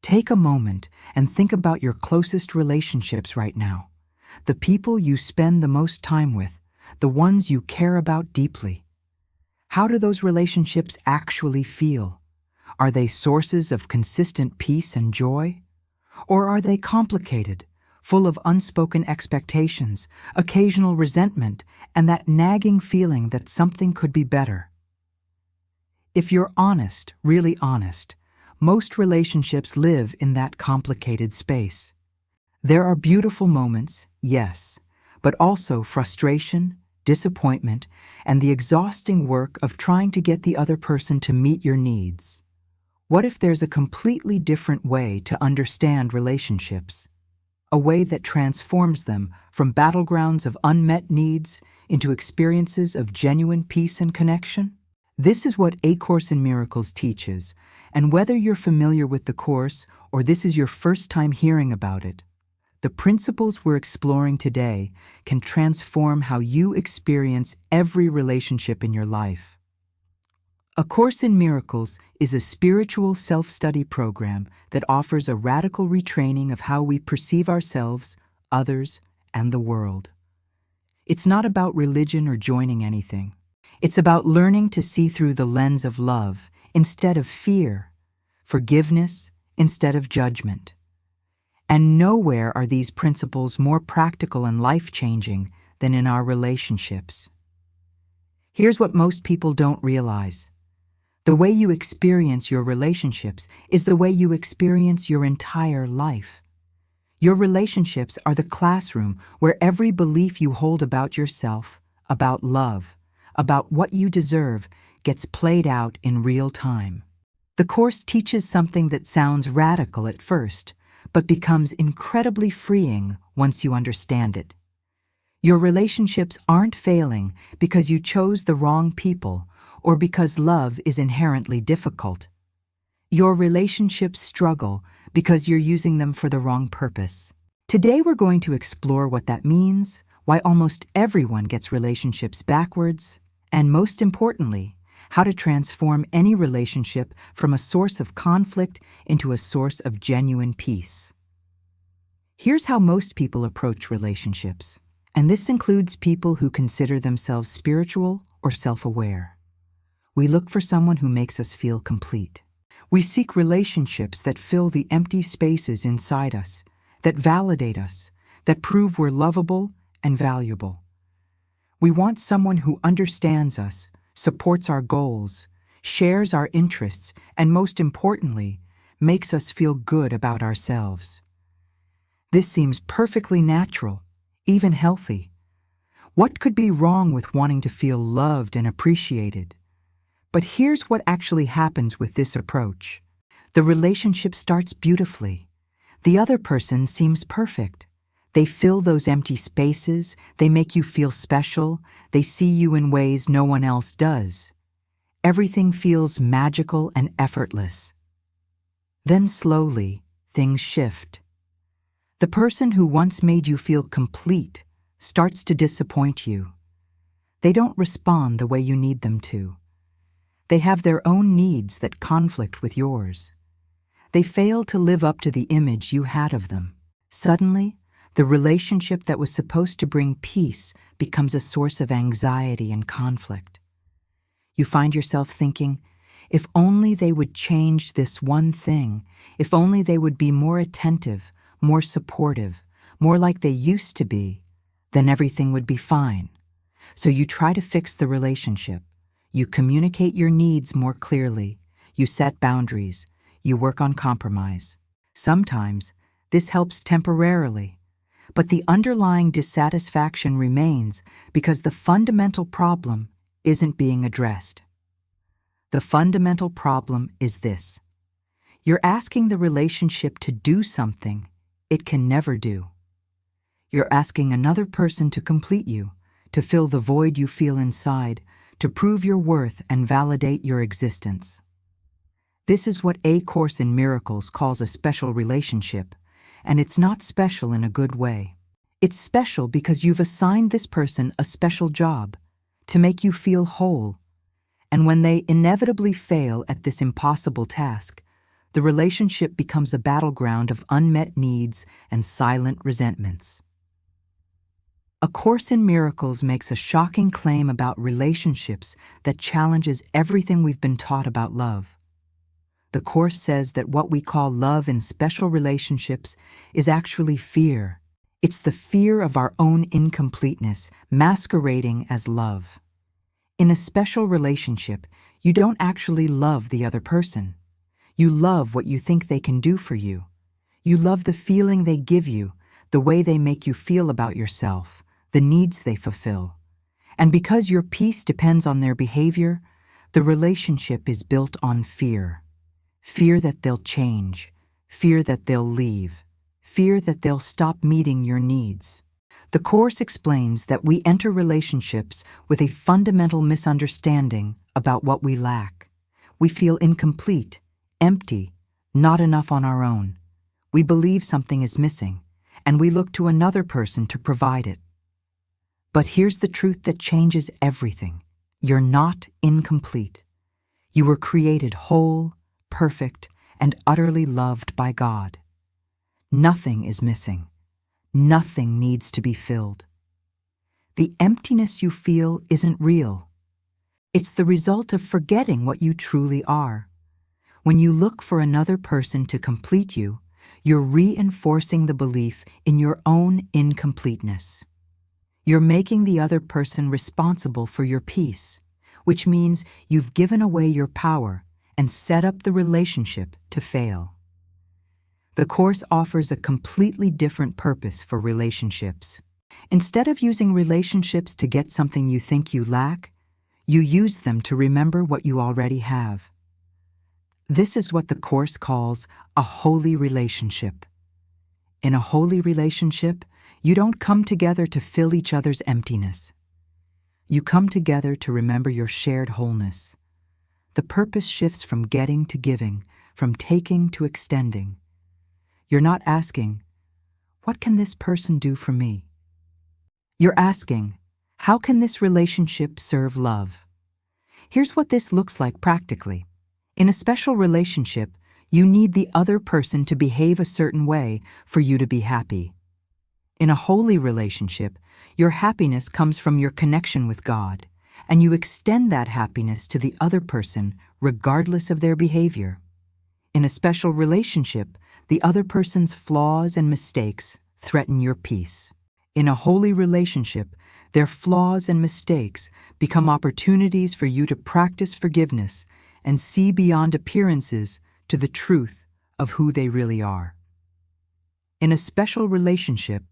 Take a moment and think about your closest relationships right now. The people you spend the most time with, the ones you care about deeply. How do those relationships actually feel? Are they sources of consistent peace and joy? Or are they complicated, full of unspoken expectations, occasional resentment, and that nagging feeling that something could be better? If you're honest, really honest, most relationships live in that complicated space. There are beautiful moments, yes, but also frustration, disappointment, and the exhausting work of trying to get the other person to meet your needs. What if there's a completely different way to understand relationships? A way that transforms them from battlegrounds of unmet needs into experiences of genuine peace and connection? This is what A Course in Miracles teaches, and whether you're familiar with the course or this is your first time hearing about it, the principles we're exploring today can transform how you experience every relationship in your life. A Course in Miracles is a spiritual self-study program that offers a radical retraining of how we perceive ourselves, others, and the world. It's not about religion or joining anything. It's about learning to see through the lens of love instead of fear, forgiveness instead of judgment. And nowhere are these principles more practical and life-changing than in our relationships. Here's what most people don't realize. The way you experience your relationships is the way you experience your entire life. Your relationships are the classroom where every belief you hold about yourself, about love, about what you deserve, gets played out in real time. The Course teaches something that sounds radical at first, but becomes incredibly freeing once you understand it. Your relationships aren't failing because you chose the wrong people or because love is inherently difficult. Your relationships struggle because you're using them for the wrong purpose. Today we're going to explore what that means, why almost everyone gets relationships backwards, and most importantly, how to transform any relationship from a source of conflict into a source of genuine peace. Here's how most people approach relationships, and this includes people who consider themselves spiritual or self-aware. We look for someone who makes us feel complete. We seek relationships that fill the empty spaces inside us, that validate us, that prove we're lovable and valuable. We want someone who understands us, supports our goals, shares our interests, and most importantly, makes us feel good about ourselves. This seems perfectly natural, even healthy. What could be wrong with wanting to feel loved and appreciated? But here's what actually happens with this approach. The relationship starts beautifully. The other person seems perfect. They fill those empty spaces, they make you feel special, they see you in ways no one else does. Everything feels magical and effortless. Then slowly, things shift. The person who once made you feel complete starts to disappoint you. They don't respond the way you need them to. They have their own needs that conflict with yours. They fail to live up to the image you had of them. Suddenly, the relationship that was supposed to bring peace becomes a source of anxiety and conflict. You find yourself thinking, if only they would change this one thing, if only they would be more attentive, more supportive, more like they used to be, then everything would be fine. So you try to fix the relationship. You communicate your needs more clearly. You set boundaries. You work on compromise. Sometimes this helps temporarily, but the underlying dissatisfaction remains because the fundamental problem isn't being addressed. The fundamental problem is this. You're asking the relationship to do something it can never do. You're asking another person to complete you, to fill the void you feel inside, to prove your worth and validate your existence. This is what A Course in Miracles calls a special relationship, and it's not special in a good way. It's special because you've assigned this person a special job to make you feel whole. And when they inevitably fail at this impossible task, the relationship becomes a battleground of unmet needs and silent resentments. A Course in Miracles makes a shocking claim about relationships that challenges everything we've been taught about love. The Course says that what we call love in special relationships is actually fear. It's the fear of our own incompleteness masquerading as love. In a special relationship, you don't actually love the other person. You love what you think they can do for you. You love the feeling they give you, the way they make you feel about yourself, the needs they fulfill. And because your peace depends on their behavior, the relationship is built on fear. Fear that they'll change, fear that they'll leave, fear that they'll stop meeting your needs. The Course explains that we enter relationships with a fundamental misunderstanding about what we lack. We feel incomplete, empty, not enough on our own. We believe something is missing, and we look to another person to provide it. But here's the truth that changes everything. You're not incomplete. You were created whole, perfect, and utterly loved by God. Nothing is missing. Nothing needs to be filled. The emptiness you feel isn't real. It's the result of forgetting what you truly are. When you look for another person to complete you, you're reinforcing the belief in your own incompleteness. You're making the other person responsible for your peace, which means you've given away your power and set up the relationship to fail. The Course offers a completely different purpose for relationships. Instead of using relationships to get something you think you lack, you use them to remember what you already have. This is what the Course calls a holy relationship. In a holy relationship, you don't come together to fill each other's emptiness. You come together to remember your shared wholeness. The purpose shifts from getting to giving, from taking to extending. You're not asking, what can this person do for me? You're asking, how can this relationship serve love? Here's what this looks like practically. In a special relationship, you need the other person to behave a certain way for you to be happy. In a holy relationship, your happiness comes from your connection with God, and you extend that happiness to the other person regardless of their behavior. In a special relationship, the other person's flaws and mistakes threaten your peace. In a holy relationship, their flaws and mistakes become opportunities for you to practice forgiveness and see beyond appearances to the truth of who they really are. In a special relationship,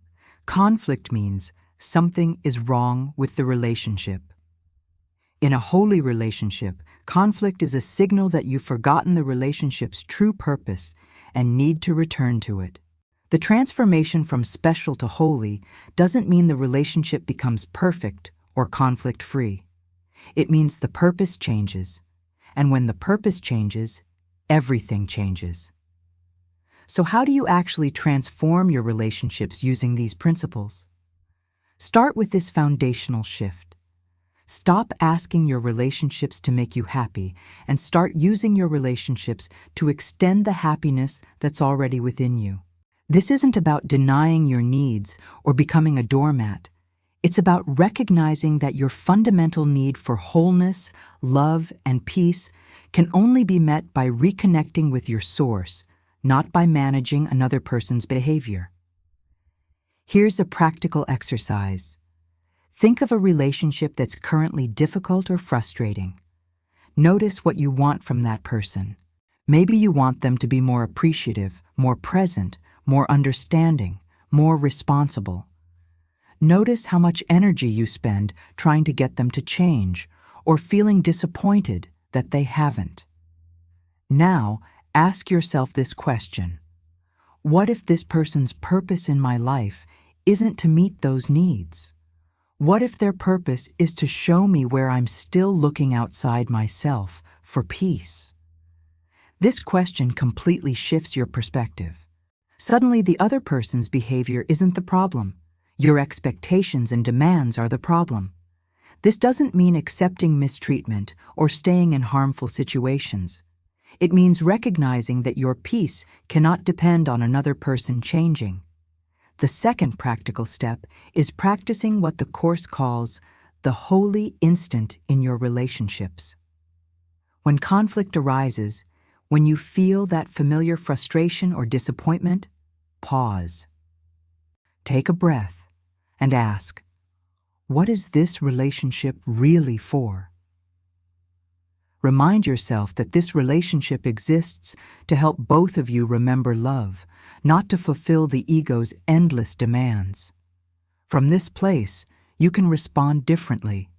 conflict means something is wrong with the relationship. In a holy relationship, conflict is a signal that you've forgotten the relationship's true purpose and need to return to it. The transformation from special to holy doesn't mean the relationship becomes perfect or conflict-free. It means the purpose changes, and when the purpose changes, everything changes. So how do you actually transform your relationships using these principles? Start with this foundational shift. Stop asking your relationships to make you happy and start using your relationships to extend the happiness that's already within you. This isn't about denying your needs or becoming a doormat. It's about recognizing that your fundamental need for wholeness, love, and peace can only be met by reconnecting with your source, not by managing another person's behavior. Here's a practical exercise. Think of a relationship that's currently difficult or frustrating. Notice what you want from that person. Maybe you want them to be more appreciative, more present, more understanding, more responsible. Notice how much energy you spend trying to get them to change or feeling disappointed that they haven't. Now, ask yourself this question. What if this person's purpose in my life isn't to meet those needs? What if their purpose is to show me where I'm still looking outside myself for peace? This question completely shifts your perspective. Suddenly, the other person's behavior isn't the problem. Your expectations and demands are the problem. This doesn't mean accepting mistreatment or staying in harmful situations. It means recognizing that your peace cannot depend on another person changing. The second practical step is practicing what the Course calls the holy instant in your relationships. When conflict arises, when you feel that familiar frustration or disappointment, pause. Take a breath and ask, what is this relationship really for? Remind yourself that this relationship exists to help both of you remember love, not to fulfill the ego's endless demands. From this place, you can respond differently.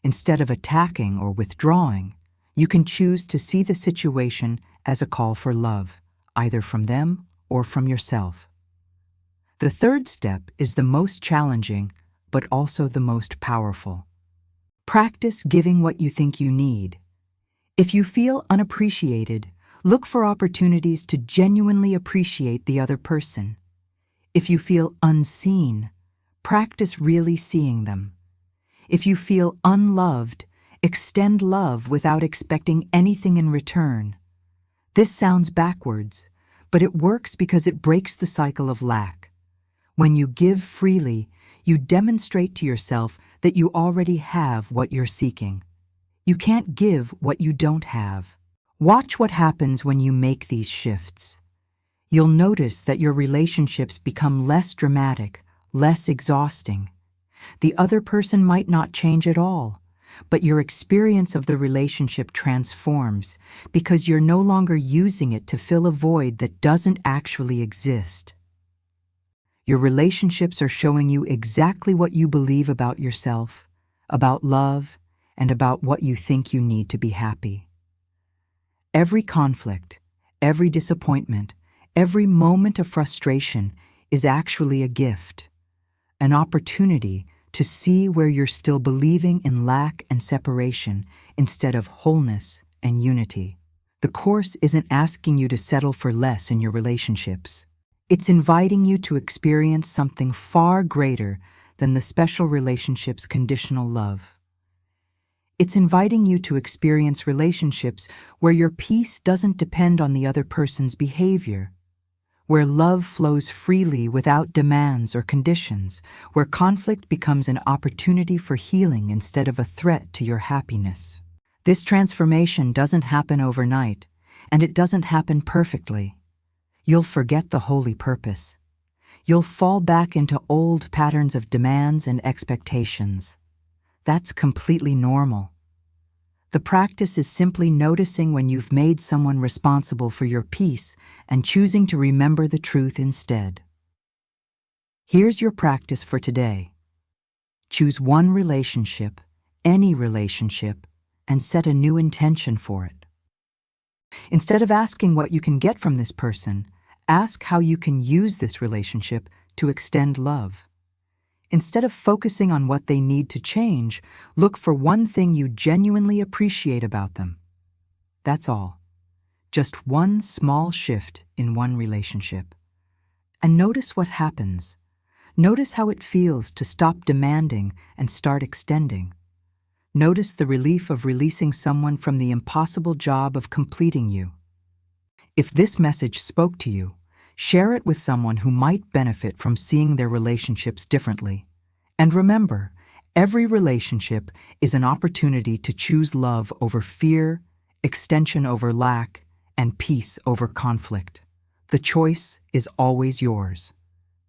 Instead of attacking or withdrawing, you can choose to see the situation as a call for love, either from them or from yourself. The third step is the most challenging, but also the most powerful. Practice giving what you think you need. If you feel unappreciated, look for opportunities to genuinely appreciate the other person. If you feel unseen, practice really seeing them. If you feel unloved, extend love without expecting anything in return. This sounds backwards, but it works because it breaks the cycle of lack. When you give freely, you demonstrate to yourself that you already have what you're seeking. You can't give what you don't have. Watch what happens when you make these shifts. You'll notice that your relationships become less dramatic, less exhausting. The other person might not change at all, but your experience of the relationship transforms because you're no longer using it to fill a void that doesn't actually exist. Your relationships are showing you exactly what you believe about yourself, about love, and about what you think you need to be happy. Every conflict, every disappointment, every moment of frustration is actually a gift, an opportunity to see where you're still believing in lack and separation instead of wholeness and unity. The Course isn't asking you to settle for less in your relationships. It's inviting you to experience something far greater than the special relationship's conditional love. It's inviting you to experience relationships where your peace doesn't depend on the other person's behavior, where love flows freely without demands or conditions, where conflict becomes an opportunity for healing instead of a threat to your happiness. This transformation doesn't happen overnight, and it doesn't happen perfectly. You'll forget the holy purpose. You'll fall back into old patterns of demands and expectations. That's completely normal. The practice is simply noticing when you've made someone responsible for your peace and choosing to remember the truth instead. Here's your practice for today. Choose one relationship, any relationship, and set a new intention for it. Instead of asking what you can get from this person, ask how you can use this relationship to extend love. Instead of focusing on what they need to change, look for one thing you genuinely appreciate about them. That's all. Just one small shift in one relationship. And notice what happens. Notice how it feels to stop demanding and start extending. Notice the relief of releasing someone from the impossible job of completing you. If this message spoke to you, share it with someone who might benefit from seeing their relationships differently. And remember, every relationship is an opportunity to choose love over fear, extension over lack, and peace over conflict. The choice is always yours.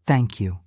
Thank you.